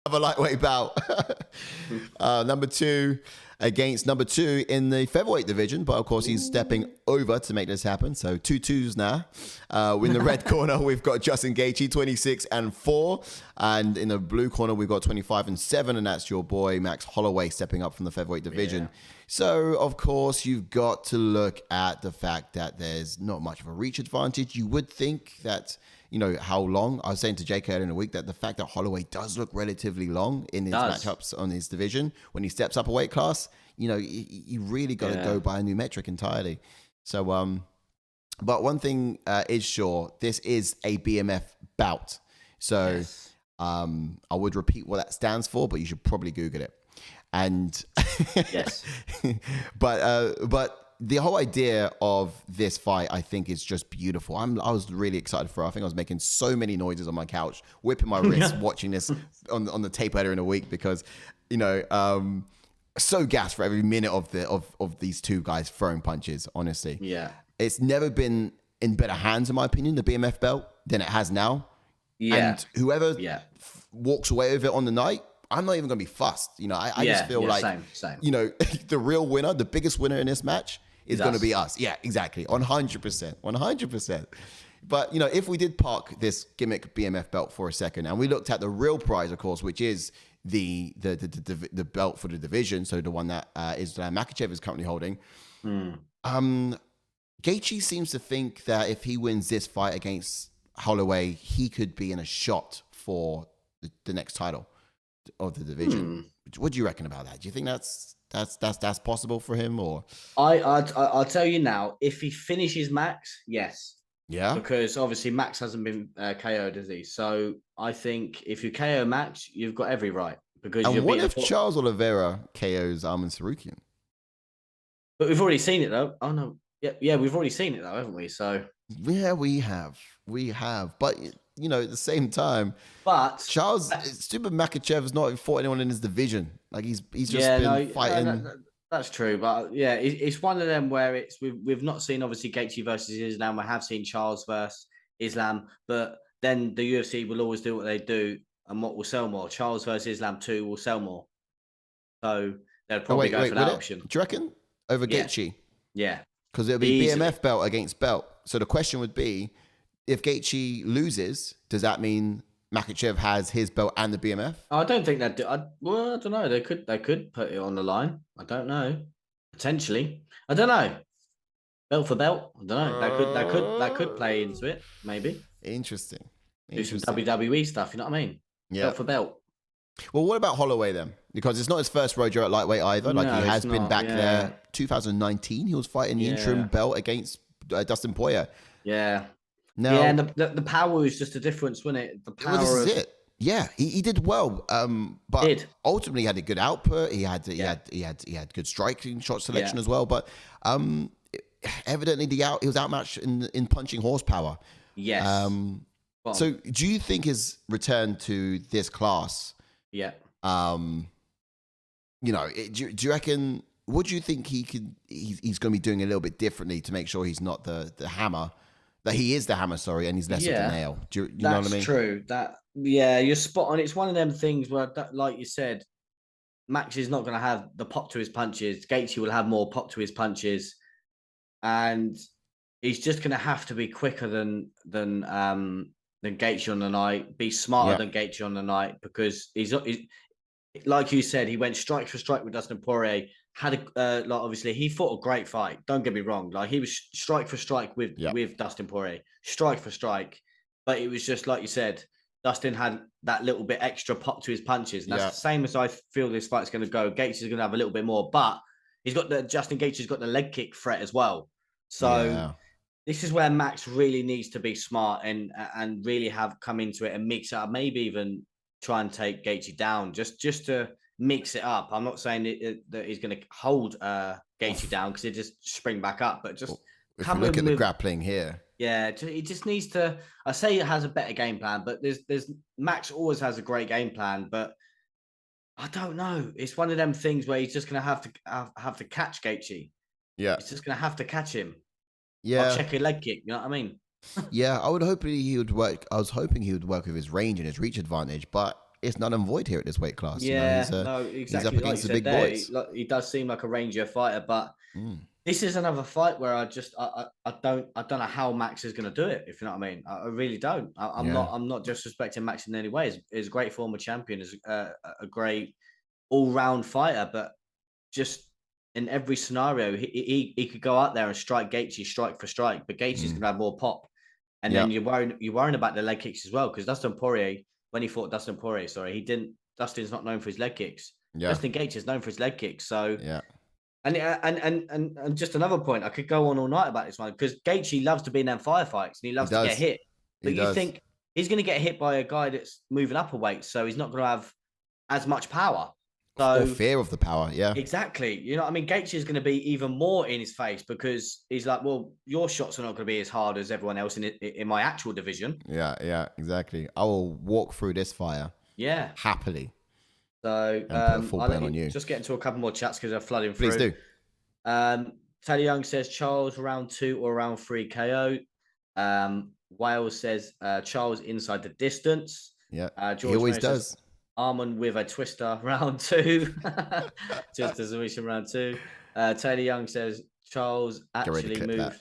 Another lightweight bout. Number two against number two in the featherweight division, but of course he's stepping over to make this happen. So 2-2s now. In the red corner, we've got Justin Gaethje, 26-4, and in the blue corner we've got 25-7, and that's your boy Max Holloway stepping up from the featherweight division. Yeah. So of course you've got to look at the fact that there's not much of a reach advantage. You would think that, you know, how long, I was saying to JK earlier in the week that the fact that Holloway does look relatively long in his matchups on his division, when he steps up a weight class, you know, you really got to go by a new metric entirely. So, but one thing is sure, this is a BMF bout. So I would repeat what that stands for, but you should probably Google it. And yes, but the whole idea of this fight, I think, is just beautiful. I was really excited for it. I think I was making so many noises on my couch, whipping my wrist, watching this on the tape earlier in the week because, you know, so gassed for every minute of these two guys throwing punches. Honestly, it's never been in better hands, in my opinion, the BMF belt than it has now. And whoever walks away with it on the night, I'm not even going to be fussed. You know, I just feel like, same. You know, the real winner, the biggest winner in this match is going to be us. Yeah, exactly. 100%. But, you know, if we did park this gimmick BMF belt for a second and we looked at the real prize, of course, which is the belt for the division, so the one that Makhachev is currently holding, Gaethje seems to think that if he wins this fight against Holloway, he could be in a shot for the next title of the division. What do you reckon about that? Do you think that's possible for him, or? I'll tell you now, if he finishes Max, yes. Yeah. Because obviously Max hasn't been KO'd, has he? So I think if you KO Max, you've got every right. Because and what if Charles Oliveira KOs Arman Sarukian? But we've already seen it though. Oh no. Yeah, we've already seen it though, haven't we? So yeah, we have. But you know, at the same time, Charles stupid Makhachev has not fought anyone in his division. Like he's just been fighting. That's true, but yeah, it's one of them where we've not seen obviously Gaethje versus Islam. We have seen Charles versus Islam, but then the UFC will always do what they do, and what will sell more. Charles versus Islam 2 will sell more, so they'll probably go for that option. Do you reckon over Gaethje? Yeah, because it'll be BMF belt against belt. So the question would be, if Gaethje loses, does that mean Makhachev has his belt and the BMF? I don't think that. I don't know. They could put it on the line. I don't know. Potentially, I don't know. Belt for belt. I don't know. That could play into it. Maybe. Interesting. Do some WWE stuff. You know what I mean? Yeah. Belt for belt. Well, what about Holloway then? Because it's not his first rodeo at lightweight either. Like he has been back there. 2019, he was fighting the interim belt against Dustin Poirier. Yeah. No. Yeah, and the power was just a difference, wasn't it? The power. Well, this is it. Yeah, he did well, but ultimately he had a good output. He had good striking shot selection as well. But evidently he was outmatched in punching horsepower. Yes. So do you think his return to this class? Yeah. You know, do you reckon? What do you think he's going to be doing a little bit differently to make sure he's not the hammer? That he is the hammer, sorry, and he's less of the nail. Do you know what I mean? That's true. You're spot on. It's one of them things where, like you said, Max is not going to have the pop to his punches. Gaethje will have more pop to his punches, and he's just going to have to be quicker than Gaethje on the night, be smarter than Gaethje on the night, because he's like you said, he went strike for strike with Dustin Poirier. Had obviously he fought a great fight. Don't get me wrong. Like he was strike for strike with Dustin Poirier, strike for strike. But it was just like you said, Dustin had that little bit extra pop to his punches. And that's the same as I feel this fight's going to go. Gaethje's going to have a little bit more, but Justin Gaethje's got the leg kick threat as well. So this is where Max really needs to be smart and really have come into it and mix it up. Maybe even try and take Gaethje down just to mix it up. I'm not saying that he's going to hold Gaethje down because he just spring back up, but just if you look at the grappling here. Yeah, he just needs to. I say it has a better game plan, but there's Max always has a great game plan, but I don't know. It's one of them things where he's just going to have to catch Gaethje. Yeah, he's just going to have to catch him. Yeah, or check a leg kick. You know what I mean? Yeah, I was hoping he would work with his range and his reach advantage, but it's null and void here at this weight class. Yeah, You know, no, he's up exactly. Like you against the said big there, boys. he does seem like a rangier fighter, but Mm. this is another fight where I don't know how Max is going to do it. If you know what I mean, I really don't. I'm not disrespecting Max in any way. He's a great former champion, is a great all round fighter, but just in every scenario, he could go out there and strike Gaethje strike for strike, but Gaethje's going to have more pop. And then you're worrying about the leg kicks as well, because Dustin Poirier, when he fought Dustin Poirier, he didn't. Dustin's not known for his leg kicks. Yeah. Justin Gaethje is known for his leg kicks. So yeah. And just another point, I could go on all night about this one, because Gaethje loves to be in them firefights and he loves to get hit. But you think he's going to get hit by a guy that's moving up a weight, so he's not going to have as much power. So, or fear of the power, yeah. Exactly. You know what I mean? Gaethje is going to be even more in his face, because he's like, well, your shots are not going to be as hard as everyone else in my actual division. Yeah, exactly. I will walk through this fire. Yeah. Happily. So I'll let on you. Just get into a couple more chats because they're flooding through. Please do. Taylor Young says Charles round 2 or round 3 KO. Wales says Charles inside the distance. Yeah, George he always does. Armand with a twister round 2. Just as a mission round 2. Taylor Young says Charles actually moved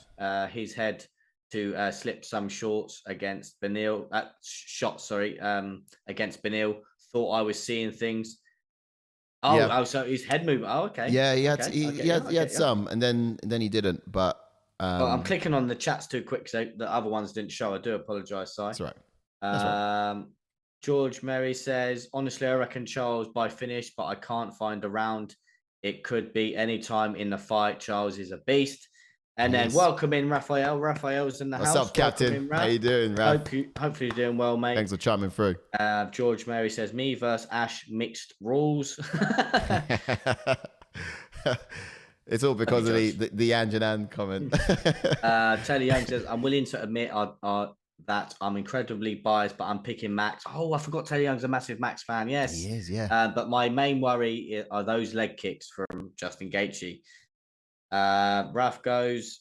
his head to slip some shorts against Benil. Against Benil. Thought I was seeing things. So his head movement. Oh, okay. Yeah, he had some, and then he didn't. But I'm clicking on the chats too quick, so the other ones didn't show. I do apologize, Si. That's right. George Mary says, honestly, I reckon Charles by finish, but I can't find a round. It could be any time in the fight. Charles is a beast. And then welcome in Raphael. Raphael's in the house. What's up, Captain? How you doing, Raph? Hopefully you're doing well, mate. Thanks for chiming through. George Mary says, me versus Ash, mixed rules. It's all because of the Anjanan comment. Taylor Young says, I'm willing to admit that I'm incredibly biased, but I'm picking Max. Oh, I forgot Taylor Young's a massive Max fan. Yes. He is, yeah. But my main worry are those leg kicks from Justin Gaethje. Raf goes,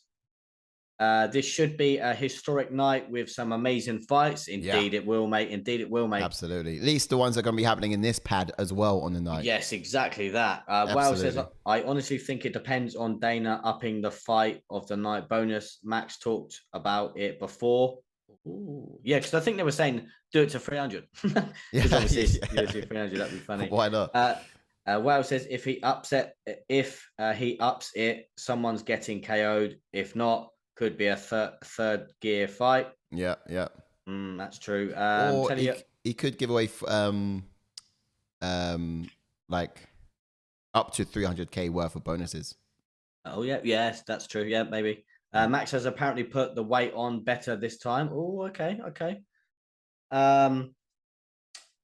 this should be a historic night with some amazing fights. Indeed it will, mate. Indeed it will, mate. Absolutely. At least the ones that are going to be happening in this pad as well on the night. Yes, exactly that. Well says, I honestly think it depends on Dana upping the fight of the night bonus. Max talked about it before. Ooh. Yeah, because I think they were saying do it to 300. Because obviously 300, that'd be funny. Why not? Well says if he ups it, someone's getting KO'd. If not, could be a third gear fight. Yeah. That's true. Or he could give away like up to 300k worth of bonuses. Oh yeah, yes, that's true. Yeah, maybe. Max has apparently put the weight on better this time. Oh, okay.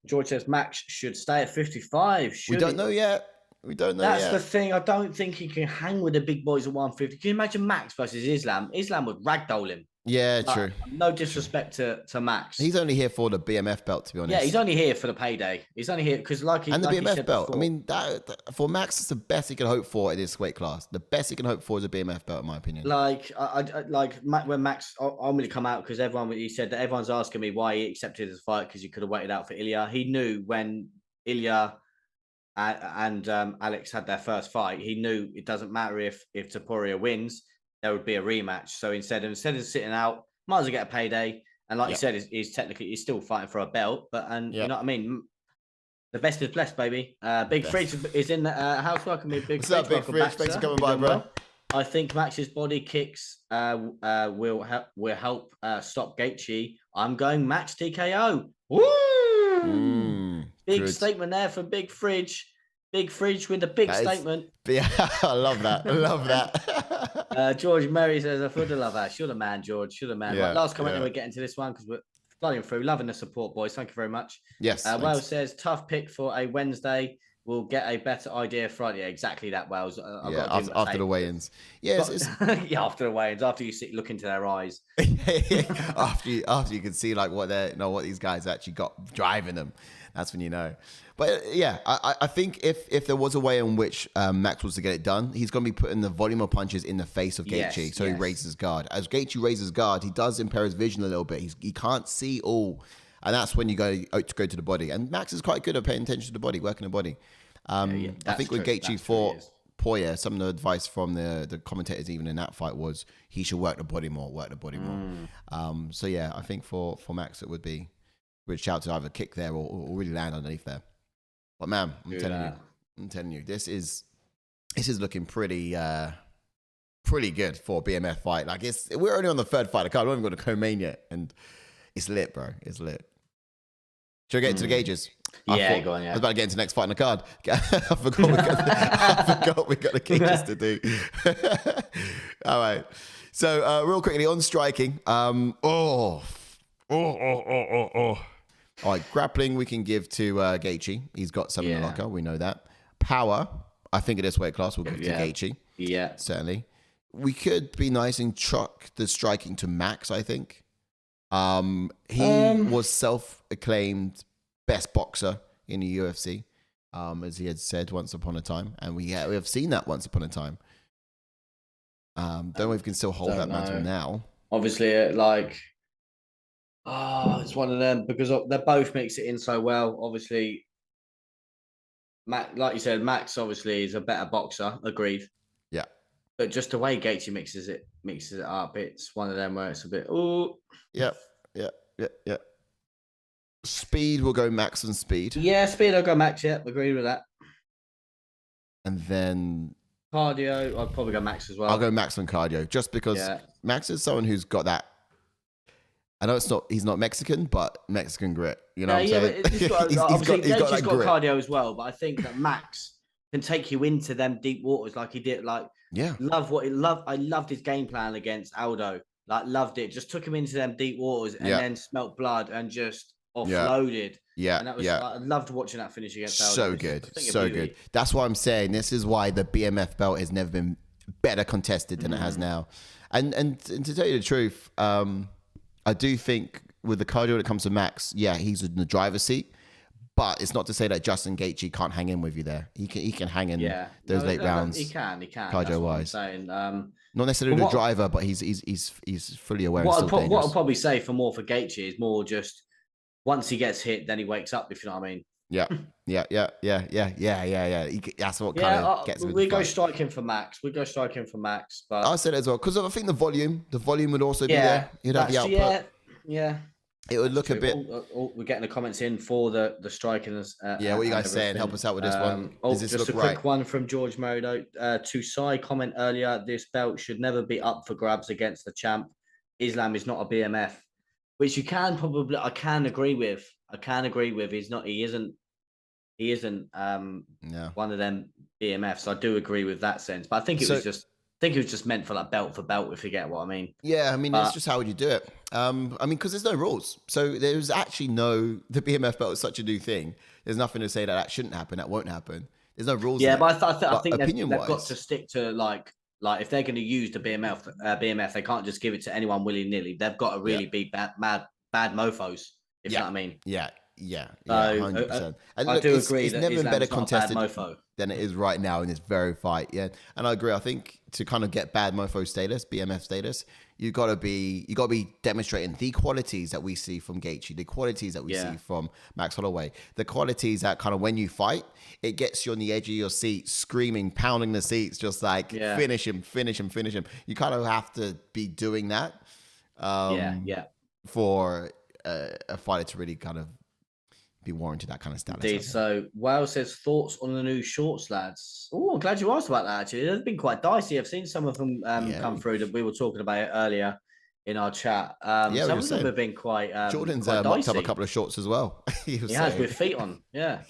George says Max should stay at 55. We don't know yet. That's the thing. I don't think he can hang with the big boys at 150. Can you imagine Max versus Islam? Islam would ragdoll him. Yeah, true. No disrespect to Max. He's only here for the BMF belt, to be honest. Yeah, he's only here for the payday. He's only here because, and the BMF belt. Before, I mean, that for Max, it's the best he can hope for at this weight class. The best he can hope for is a BMF belt, in my opinion. When Max, I'm going to come out because he said that everyone's asking me why he accepted his fight because he could have waited out for Ilya. He knew when Ilya and Alex had their first fight, he knew it doesn't matter if Topuria wins. There would be a rematch. So instead of sitting out, might as well get a payday. And like you said, he's still fighting for a belt. But you know what I mean? The best is blessed, baby. Big Fridge is in the house. Welcome me, Big Fridge. What's up, Big Fridge? Thanks for coming by, bro. I think Max's body kicks will help stop Gaethje. I'm going Max TKO. Woo! Big statement there for Big Fridge. Big Fridge with a big statement. Yeah, I love that. I love that. George Murray says, I feel the love out. You're the man, George. You're the man. Yeah, right, last comment, and we're getting to this one because we're flooding through. Loving the support, boys. Thank you very much. Yes. Wells says, tough pick for a Wednesday. We'll get a better idea Friday. Yeah, exactly that, Wells. After the weigh-ins. Yeah, after the weigh-ins. After you look into their eyes. after you can see like what these guys actually got driving them. That's when you know. But yeah, I think if there was a way in which Max was to get it done, he's going to be putting the volume of punches in the face of Gaethje, he raises guard. As Gaethje raises guard, he does impair his vision a little bit. He can't see all And that's when you go to the body. And Max is quite good at paying attention to the body, working the body. I think when Gaethje fought Poirier, some of the advice from the commentators even in that fight was he should work the body more. So yeah, I think for Max it would be a shout to either kick there or really land underneath there. But man, I'm telling you, this is looking pretty good for a BMF fight. Like we're only on the third fight. I haven't even got to co-main yet, and it's lit, bro. It's lit. Should we get into the gauges? Go on. Yeah. I was about to get into the next fight in the card. I forgot we got the gauges to do. All right. So real quickly on striking. All right, grappling we can give to Gaethje. He's got some in the locker. We know that. Power, I think at this weight class we'll give to Gaethje. Yeah, certainly. We could be nice and chuck the striking to Max. I think. He was self-acclaimed best boxer in the UFC, as he had said once upon a time, and we have seen that once upon a time. Don't know if we can still hold that mantle now. Obviously, it's one of them because they both mix it in so well. Obviously, Max, like you said, Max obviously is a better boxer. Agreed. Yeah. But just the way Gaethje mixes it up, it's one of them where it's a bit. Yeah. Speed will go Max and speed. Yeah, speed I'll go Max. Yeah, agree with that. And then cardio, I'd probably go Max as well. I'll go Max and cardio just because Max is someone who's got that. I know he's not Mexican, but Mexican grit. You know what I'm saying? But he's got cardio as well. But I think that Max can take you into them deep waters like he did. Like, I loved his game plan against Aldo. Like, loved it. Just took him into them deep waters and then smelt blood and just offloaded. Yeah. And that was, I loved watching that finish against Aldo. So good. That's why I'm saying this is why the BMF belt has never been better contested than it has now. And to tell you the truth, I do think with the cardio that comes to Max, he's in the driver's seat. But it's not to say that Justin Gaethje can't hang in with you there. He can hang in those late rounds. He can. Cardio wise. Not necessarily the driver, but he's fully aware. What I'll probably say for Gaethje is more just once he gets hit, then he wakes up. If you know what I mean. Yeah. That's what kind of gets him. We go striking for Max. But I said it as well because I think the volume would also be there. You'd have the output. Yeah. It would look a bit. We're getting the comments in for the striking. What are you guys saying? Help us out with this one. Just a quick one from George Merido. To Sai comment earlier, this belt should never be up for grabs against the champ. Islam is not a BMF, which I can agree with. He isn't one of them BMFs. I do agree with that sense, but I think it was just meant for like belt for belt, if you get what I mean. Yeah, I mean, it's just how would you do it? Because there's no rules. So there's actually the BMF belt is such a new thing. There's nothing to say that shouldn't happen, that won't happen. There's no rules. Yeah, but I think they've got to stick to like if they're going to use the BMF, they can't just give it to anyone willy-nilly. They've got to really be bad mofos, if you know what I mean. Yeah, 100%. And I do agree it's that never been better contested mofo than it is right now in this very fight. Yeah, and I agree. I think to kind of get bad mofo status, BMF status, you got to be demonstrating the qualities that we see from Gaethje, the qualities that we see from Max Holloway, the qualities that kind of when you fight, it gets you on the edge of your seat, screaming, pounding the seats, just like finish him. You kind of have to be doing that. For a fighter to really kind of be warranted that kind of status. Indeed. So, Wales says, thoughts on the new shorts, lads? Oh, I'm glad you asked about that, actually. They've been quite dicey. I've seen some of them come through that we were talking about it earlier in our chat. Some of them have been quite Jordan's quite mocked up a couple of shorts as well. He has with feet on. Yeah.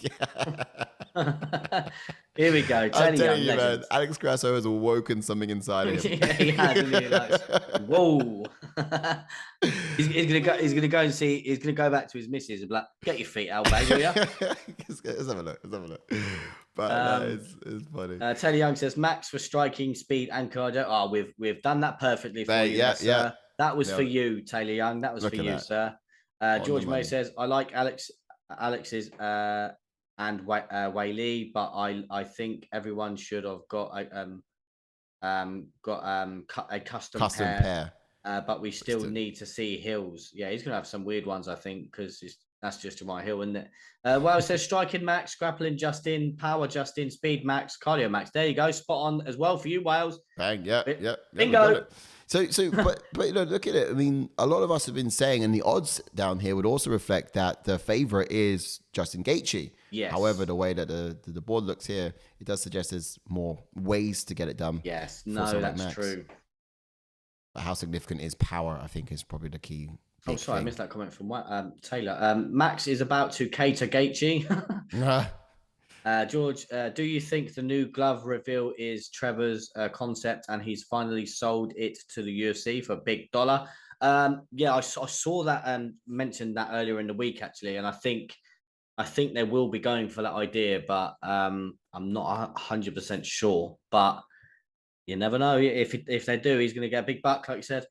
Here we go. I'm telling you, man, Alex Grasso has awoken something inside of him. He has, isn't he? Like, whoa. He's gonna go and see. He's gonna go back to his missus and be like, "Get your feet out, baby." Yeah. Let's have a look. But it's funny. Taylor Young says Max for striking, speed, and cardio. Oh, we've done that perfectly for you. Yeah. That was for you, Taylor Young. That was for you, sir. George May says I like Alex's and Wei Lee, but I think everyone should have got a custom pair. But we still need to see Hills. Yeah, he's going to have some weird ones, I think, because that's just Uriah Hill, isn't it? Well, it says striking Max, grappling Justin, power Justin, speed Max, cardio Max. There you go, spot on as well for you, Wales. Bang, yeah, we Bingo. got it. But look at it. I mean, a lot of us have been saying, and the odds down here would also reflect that the favorite is Justin Gaethje. Yes. However, the way that the board looks here, it does suggest there's more ways to get it done. Yes, no, that's true. But how significant is power? I think is probably the key. Oh, sorry, I missed that comment from Taylor. Max is about to cater Gaethje. George, do you think the new glove reveal is Trevor's concept and he's finally sold it to the UFC for big dollar? Yeah, I saw that and mentioned that earlier in the week, actually. And I think they will be going for that idea, but I'm not 100% sure. But you never know. If they do, he's going to get a big buck, like you said.